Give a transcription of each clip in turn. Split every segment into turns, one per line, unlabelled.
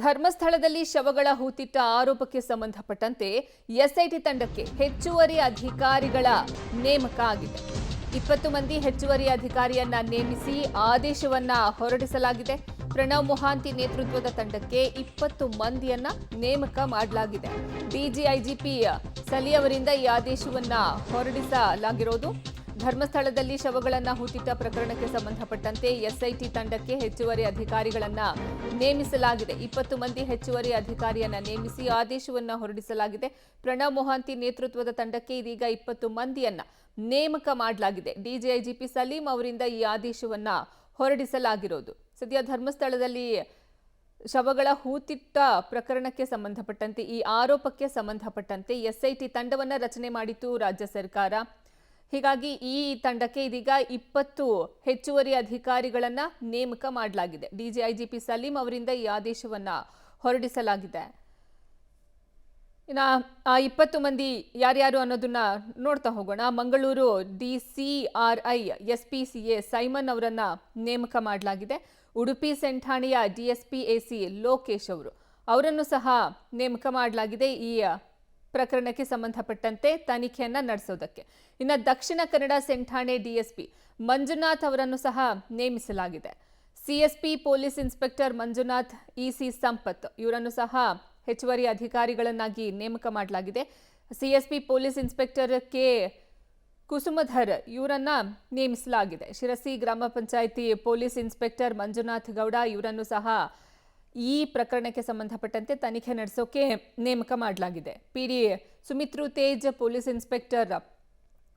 ಧರ್ಮಸ್ಥಳದಲ್ಲಿ ಶವಗಳ ಹೂತಿಟ್ಟ ಆರೋಪಕ್ಕೆ ಸಂಬಂಧಪಟ್ಟಂತೆ ಎಸ್ಐಟಿ ತಂಡಕ್ಕೆ ಹೆಚ್ಚುವರಿ ಅಧಿಕಾರಿಗಳ ನೇಮಕ ಆಗಿದೆ. 20 ಮಂದಿ ಹೆಚ್ಚುವರಿ ಅಧಿಕಾರಿಯನ್ನ ನೇಮಿಸಿ ಆದೇಶವನ್ನ ಹೊರಡಿಸಲಾಗಿದೆ. ಪ್ರಣವ್ ಮೊಹಾಂತಿ ನೇತೃತ್ವದ ತಂಡಕ್ಕೆ 20 ಮಂದಿಯನ್ನ ನೇಮಕ ಮಾಡಲಾಗಿದೆ. ಡಿಜಿಐಜಿಪಿ ಸಲಿ ಅವರಿಂದ ಈ ಆದೇಶವನ್ನ ಹೊರಡಿಸಲಾಗಿರೋದು. ಧರ್ಮಸ್ಥಳದಲ್ಲಿ ಶವಗಳನ್ನ ಹೂತಿಟ್ಟ ಪ್ರಕರಣಕ್ಕೆ ಸಂಬಂಧಪಟ್ಟಂತೆ ಎಸ್ಐಟಿ ತಂಡಕ್ಕೆ ಹೆಚ್ಚುವರಿ ಅಧಿಕಾರಿಗಳನ್ನ ನೇಮಿಸಲಾಗಿದೆ. 20 ಮಂದಿ ಹೆಚ್ಚುವರಿ ಅಧಿಕಾರಿಯನ್ನ ನೇಮಿಸಿ ಆದೇಶವನ್ನ ಹೊರಡಿಸಲಾಗಿದೆ. ಪ್ರಣವ್ ಮೊಹಾಂತಿ ನೇತೃತ್ವದ ತಂಡಕ್ಕೆ ಇದೀಗ 20 ಮಂದಿಯನ್ನ ನೇಮಕ ಮಾಡಲಾಗಿದೆ. ಡಿಜಿಐಜಿಪಿ ಸಲೀಂ ಅವರಿಂದ ಈ ಆದೇಶವನ್ನ ಹೊರಡಿಸಲಾಗಿರೋದು. ಸದ್ಯ ಧರ್ಮಸ್ಥಳದಲ್ಲಿ ಶವಗಳ ಹೂತಿಟ್ಟ ಪ್ರಕರಣಕ್ಕೆ ಸಂಬಂಧಪಟ್ಟಂತೆ ಈ ಆರೋಪಕ್ಕೆ ಸಂಬಂಧಪಟ್ಟಂತೆ ಎಸ್ಐಟಿ ತಂಡವನ್ನ ರಚನೆ ಮಾಡಿತ್ತು ರಾಜ್ಯ ಸರ್ಕಾರ. ಹೀಗಾಗಿ ಈ ತಂಡಕ್ಕೆ ಇದೀಗ 20 ಹೆಚ್ಚುವರಿ ಅಧಿಕಾರಿಗಳನ್ನ ನೇಮಕ ಮಾಡಲಾಗಿದೆ. ಡಿಜಿಐಜಿಪಿ ಸಲೀಂ ಅವರಿಂದ ಈ ಆದೇಶವನ್ನ ಹೊರಡಿಸಲಾಗಿದೆ. ಇನ್ನು ಆ 20 ಮಂದಿ ಯಾರ್ಯಾರು ಅನ್ನೋದನ್ನ ನೋಡ್ತಾ ಹೋಗೋಣ. ಮಂಗಳೂರು DCRI SPCA ಸೈಮನ್ ಅವರನ್ನ ನೇಮಕ ಮಾಡಲಾಗಿದೆ. ಉಡುಪಿ ಸೆಂಟ್ ಠಾಣೆಯ DSP AC ಲೋಕೇಶ್ ಅವರನ್ನು ಸಹ ನೇಮಕ ಮಾಡಲಾಗಿದೆ ಈ ಪ್ರಕರಣಕ್ಕೆ ಸಂಬಂಧಪಟ್ಟಂತೆ ತನಿಖೆಯನ್ನ ನಡೆಸೋದಕ್ಕೆ. ಇನ್ನು ದಕ್ಷಿಣ ಕನ್ನಡ ಸೆಂಟ್ ಠಾಣೆ DSP ಮಂಜುನಾಥ್ ಅವರನ್ನು ಸಹ ನೇಮಿಸಲಾಗಿದೆ. CSP police inspector Manjunath EC Sampath ಇವರನ್ನು ಸಹ ಹೆಚ್ಚುವರಿ ಅಧಿಕಾರಿಗಳನ್ನಾಗಿ ನೇಮಕ ಮಾಡಲಾಗಿದೆ. CSP ಪೊಲೀಸ್ ಇನ್ಸ್ಪೆಕ್ಟರ್ K ಕುಸುಮಧರ್ ಇವರನ್ನ ನೇಮಿಸಲಾಗಿದೆ. ಶಿರಸಿ ಗ್ರಾಮ ಪಂಚಾಯಿತಿ ಪೊಲೀಸ್ ಇನ್ಸ್ಪೆಕ್ಟರ್ ಮಂಜುನಾಥ್ ಗೌಡ ಇವರನ್ನು ಸಹ ಈ ಪ್ರಕರಣಕ್ಕೆ ಸಂಬಂಧಪಟ್ಟಂತೆ ತನಿಖೆ ನಡೆಸೋಕೆ ನೇಮಕ ಮಾಡಲಾಗಿದೆ. PD Sumitru Tej police inspector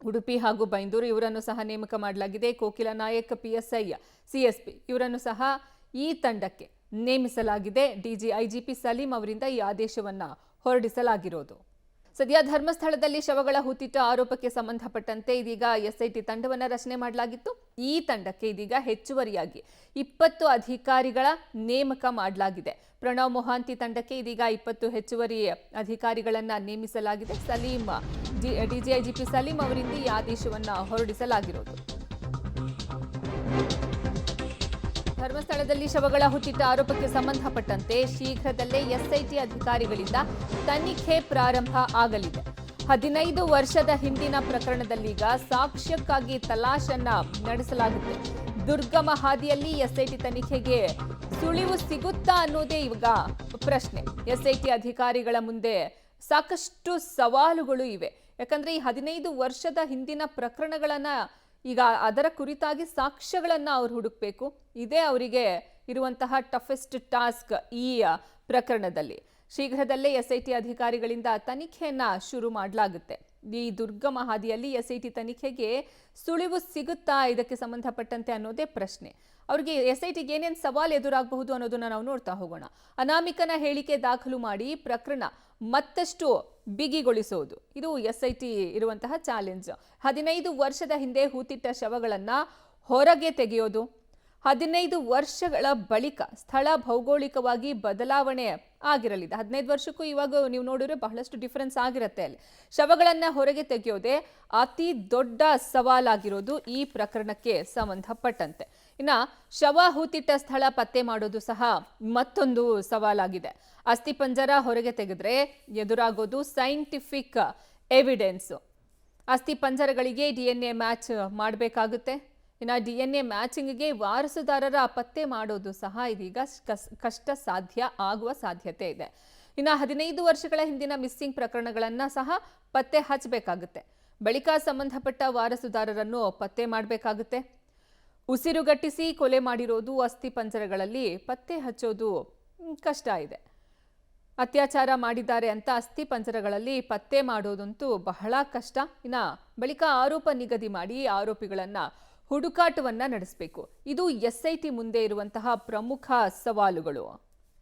Udupi ಹಾಗೂ ಬೈಂದೂರು ಇವರನ್ನು ಸಹ ನೇಮಕ ಮಾಡಲಾಗಿದೆ. ಕೋಕಿಲ ನಾಯಕ್ PSI CSP ಇವರನ್ನು ಸಹ ಈ ತಂಡಕ್ಕೆ ನೇಮಿಸಲಾಗಿದೆ. ಡಿಜಿಐಜಿಪಿ ಸಲೀಂ ಅವರಿಂದ ಈ ಆದೇಶವನ್ನ ಹೊರಡಿಸಲಾಗಿರೋದು. ಸದ್ಯ ಧರ್ಮಸ್ಥಳದಲ್ಲಿ ಶವಗಳ ಹೂತಿಟ್ಟ ಆರೋಪಕ್ಕೆ ಸಂಬಂಧಪಟ್ಟಂತೆ ಇದೀಗ ಎಸ್ಐಟಿ ತಂಡವನ್ನ ರಚನೆ ಮಾಡಲಾಗಿತ್ತು. ಈ ತಂಡಕ್ಕೆ ಇದೀಗ ಹೆಚ್ಚುವರಿಯಾಗಿ 20 ಅಧಿಕಾರಿಗಳ ನೇಮಕ ಮಾಡಲಾಗಿದೆ. ಪ್ರಣವ್ ಮೊಹಾಂತಿ ತಂಡಕ್ಕೆ ಇದೀಗ 20 ಹೆಚ್ಚುವರಿ ಅಧಿಕಾರಿಗಳನ್ನ ನೇಮಿಸಲಾಗಿದೆ. ಡಿಜಿಐಜಿಪಿ ಸಲೀಂ ಅವರಿಂದ ಈ ಆದೇಶವನ್ನ ಹೊರಡಿಸಲಾಗಿರೋದು. ಧರ್ಮಸ್ಥಳದಲ್ಲಿ ಶವಗಳ ಹೂತಿಟ್ಟ ಆರೋಪಕ್ಕೆ ಸಂಬಂಧಪಟ್ಟಂತೆ ಶೀಘ್ರದಲ್ಲೇ ಎಸ್ಐಟಿ ಅಧಿಕಾರಿಗಳಿಂದ ತನಿಖೆ ಪ್ರಾರಂಭ ಆಗಲಿದೆ. 15 ವರ್ಷದ ಹಿಂದಿನ ಪ್ರಕರಣದಲ್ಲೀಗ ಸಾಕ್ಷ್ಯಕ್ಕಾಗಿ ತಲಾಶನ್ನ ನಡೆಸಲಾಗುತ್ತೆ. ದುರ್ಗಮ ಹಾದಿಯಲ್ಲಿ ಎಸ್ಐಟಿ ತನಿಖೆಗೆ ಸುಳಿವು ಸಿಗುತ್ತಾ ಅನ್ನೋದೇ ಈಗ ಪ್ರಶ್ನೆ. ಎಸ್ಐಟಿ ಅಧಿಕಾರಿಗಳ ಮುಂದೆ ಸಾಕಷ್ಟು ಸವಾಲುಗಳು ಇವೆ. ಯಾಕಂದ್ರೆ ಈ 15 ವರ್ಷದ ಹಿಂದಿನ ಪ್ರಕರಣಗಳನ್ನ ಈಗ ಅದರ ಕುರಿತಾಗಿ ಸಾಕ್ಷ್ಯಗಳನ್ನ ಅವ್ರು ಹುಡುಕ್ಬೇಕು. ಇದೇ ಅವರಿಗೆ ಇರುವಂತಹ ಟಫೆಸ್ಟ್ ಟಾಸ್ಕ್ ಈ ಪ್ರಕರಣದಲ್ಲಿ. ಶೀಘ್ರದಲ್ಲೇ ಎಸ್ಐಟಿ ಅಧಿಕಾರಿಗಳಿಂದ ತನಿಖೆಯನ್ನ ಶುರು ಮಾಡಲಾಗುತ್ತೆ. ಈ ದುರ್ಗಮ ಹಾದಿಯಲ್ಲಿ ಎಸ್ಐಟಿ ತನಿಖೆಗೆ ಸುಳಿವು ಸಿಗುತ್ತಾ ಇದಕ್ಕೆ ಸಂಬಂಧಪಟ್ಟಂತೆ ಅನ್ನೋದೇ ಪ್ರಶ್ನೆ. ಅವ್ರಿಗೆ ಎಸ್ಐಟಿಗೆ ಏನೇನು ಸವಾಲು ಎದುರಾಗಬಹುದು ಅನ್ನೋದನ್ನ ನಾವು ನೋಡ್ತಾ ಹೋಗೋಣ. ಅನಾಮಿಕನ ಹೇಳಿಕೆ ದಾಖಲು ಮಾಡಿ ಪ್ರಕರಣ ಮತ್ತಷ್ಟು ಬಿಗಿಗೊಳಿಸೋದು ಇದು ಎಸ್ಐಟಿ ಇರುವಂತಹ ಚಾಲೆಂಜ್. 15 ವರ್ಷದ ಹಿಂದೆ ಹೂತಿಟ್ಟ ಶವಗಳನ್ನ ಹೊರಗೆ ತೆಗೆಯೋದು. 15 ವರ್ಷಗಳ ಬಳಿಕ ಸ್ಥಳ ಭೌಗೋಳಿಕವಾಗಿ ಬದಲಾವಣೆ ಆಗಿರಲಿದೆ. 15 ವರ್ಷಕ್ಕೂ ಇವಾಗ ನೀವು ನೋಡಿದ್ರೆ ಬಹಳಷ್ಟು ಡಿಫರೆನ್ಸ್ ಆಗಿರುತ್ತೆ. ಅಲ್ಲಿ ಶವಗಳನ್ನ ಹೊರಗೆ ತೆಗೆಯೋದೇ ಅತಿ ದೊಡ್ಡ ಸವಾಲಾಗಿರೋದು ಈ ಪ್ರಕರಣಕ್ಕೆ ಸಂಬಂಧಪಟ್ಟಂತೆ. ಇನ್ನ ಶವ ಹೂತಿಟ್ಟ ಸ್ಥಳ ಪತ್ತೆ ಮಾಡೋದು ಸಹ ಮತ್ತೊಂದು ಸವಾಲಾಗಿದೆ. ಅಸ್ಥಿಪಂಜರ ಹೊರಗೆ ತೆಗೆದ್ರೆ ಎದುರಾಗೋದು ಸೈಂಟಿಫಿಕ್ ಎವಿಡೆನ್ಸ್. ಅಸ್ಥಿಪಂಜರಗಳಿಗೆ DNA ಮ್ಯಾಚ್ ಮಾಡಬೇಕಾಗುತ್ತೆ. ಇನ್ನು DNA ಮ್ಯಾಚಿಂಗ್ಗೆ ವಾರಸುದಾರರ ಪತ್ತೆ ಮಾಡೋದು ಸಹ ಇದೀಗ ಕಷ್ಟ ಸಾಧ್ಯ ಆಗುವ ಸಾಧ್ಯತೆ ಇದೆ. ಇನ್ನು 15 ವರ್ಷಗಳ ಹಿಂದಿನ ಮಿಸ್ಸಿಂಗ್ ಪ್ರಕರಣಗಳನ್ನ ಸಹ ಪತ್ತೆ ಹಚ್ಚಬೇಕಾಗುತ್ತೆ. ಬಳಿಕ ಸಂಬಂಧಪಟ್ಟ ವಾರಸುದಾರರನ್ನು ಪತ್ತೆ ಮಾಡಬೇಕಾಗುತ್ತೆ. ಉಸಿರುಗಟ್ಟಿಸಿ ಕೊಲೆ ಮಾಡಿರೋದು ಅಸ್ಥಿಪಂಜರಗಳಲ್ಲಿ ಪತ್ತೆ ಹಚ್ಚೋದು ಕಷ್ಟ ಇದೆ. ಅತ್ಯಾಚಾರ ಮಾಡಿದ್ದಾರೆ ಅಂತ ಅಸ್ಥಿಪಂಜರಗಳಲ್ಲಿ ಪತ್ತೆ ಮಾಡೋದಂತೂ ಬಹಳ ಕಷ್ಟ. ಇನ್ನು ಬಳಿಕ ಆರೋಪ ನಿಗದಿ ಮಾಡಿ ಆರೋಪಿಗಳನ್ನ ಹುಡುಕಾಟವನ್ನ ನಡೆಸಬೇಕು. ಇದು ಎಸ್ಐಟಿ ಮುಂದೆ ಇರುವಂತಹ ಪ್ರಮುಖ ಸವಾಲುಗಳು.